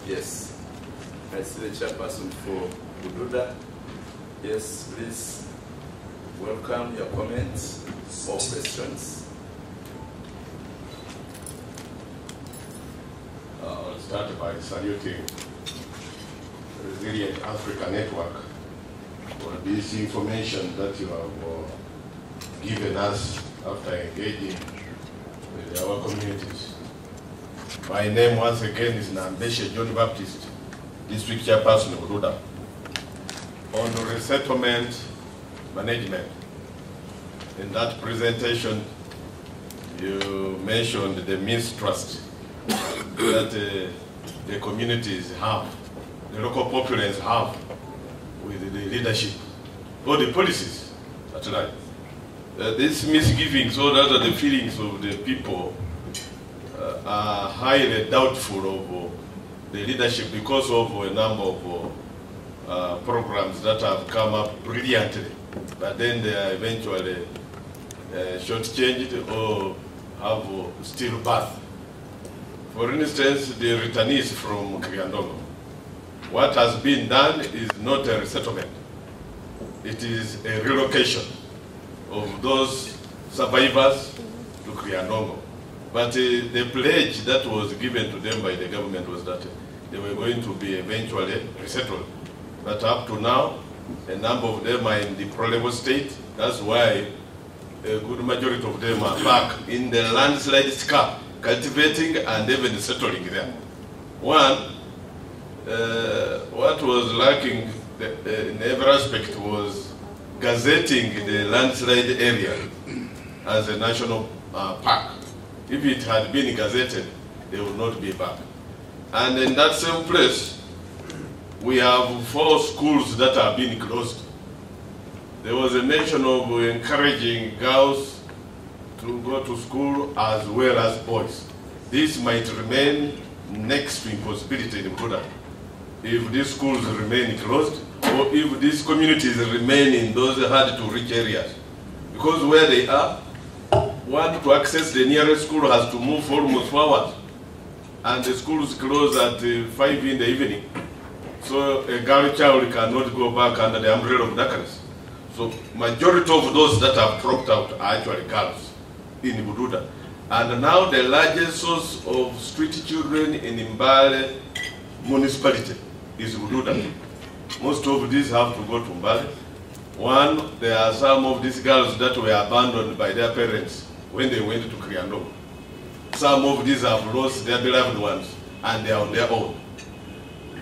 Yes. I see the chairperson for Bududa. Yes, please welcome your comments or questions. I'll start by saluting Resilient Africa Network for this information that you have given us after engaging with our communities. My name once again is Nambeshe John Baptist, District Chairperson of Bududa. On resettlement management, in that presentation you mentioned the mistrust that the communities have, the local populace have with the leadership or the policies at large. These misgivings, or rather the feelings of the people, are highly doubtful of the leadership because of a number of programs that have come up brilliantly, but then they are eventually shortchanged or have stillbirth. For instance, the returnees from Kriandongo. What has been done is not a resettlement. It is a relocation of those survivors to Kriandongo. But the pledge that was given to them by the government was that they were going to be eventually resettled. But up to now, a number of them are in deplorable state. That's why a good majority of them are back in the landslide scar, cultivating and even settling there. One, what was lacking in every aspect was gazetting the landslide area as a national park. If it had been gazetted, they would not be back. And in that same place, we have 4 schools that are being closed. There was a mention of encouraging girls to go to school as well as boys. This might remain next to impossibility in Bududa if these schools remain closed or if these communities remain in those hard-to-reach areas. Because where they are, one to access the nearest school has to move almost 4 hours. And the schools close at 5 in the evening. So a girl child cannot go back under the umbrella of darkness. So majority of those that have dropped out are actually girls in Bududa. And now the largest source of street children in Mbale municipality is Bududa. Most of these have to go to Mbale. One, there are some of these girls that were abandoned by their parents when they went to Kriandongo. Some of these have lost their beloved ones and they are on their own.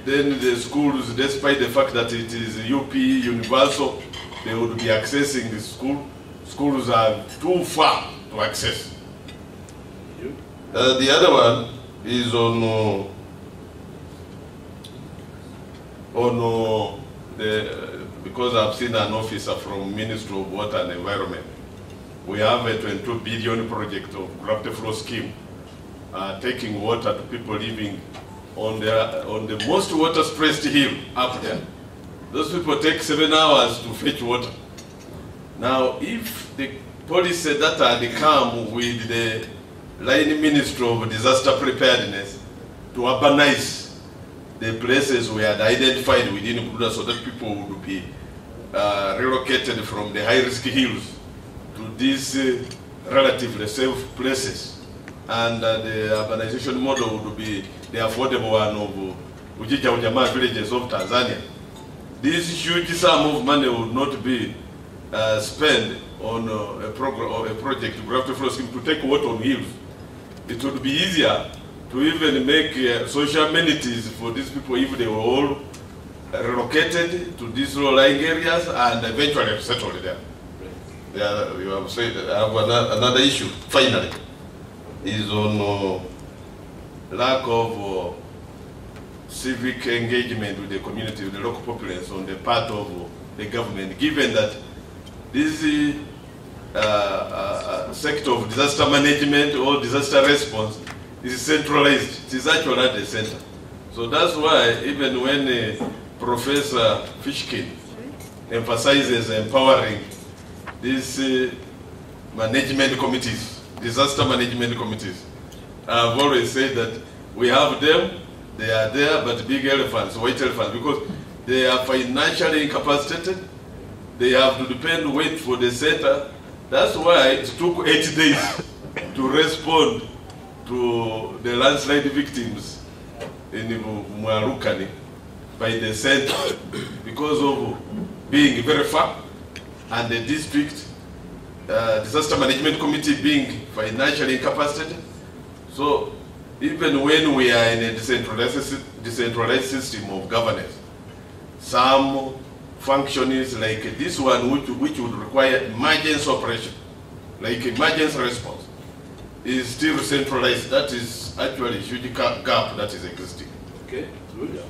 Then the schools, despite the fact that it is UP universal, they would be accessing the school. Schools are too far to access. The other one is on because I've seen an officer from Ministry of Water and Environment. We have a 22 billion project of gravity flow scheme, taking water to people living on the most water-stressed hill up there. Those people take 7 hours to fetch water. Now, if the policy that had come with the line Ministry of Disaster Preparedness to urbanize the places we had identified within Bududa so that people would be relocated from the high-risk hills to these relatively safe places, and the urbanization model would be the affordable one of Ujija Ujamaa villages of Tanzania. This huge sum of money would not be spent on a program or a project, gravity flow scheme, to take water on hills. It would be easier to even make social amenities for these people if they were all relocated to these low-lying areas and eventually settled there. You have said, I have another issue, finally, is on lack of civic engagement with the community, with the local populace on the part of the government, given that this sector of disaster management or disaster response is centralized. It is actually at the center. So that's why even when Professor Fishkin emphasizes empowering these management committees, disaster management committees, I've always said that we have them, They are there, but big elephants, white elephants, because they are financially incapacitated. They have to wait for the center. That's why it took 8 days to respond to the landslide victims in Mwarukani by the center because of being very far and the district disaster management committee being financially incapacitated. So even when we are in a decentralized system of governance, some functions like this one which would require emergency operation, like emergency response, is still centralized. That is actually a huge gap that is existing. Okay, good.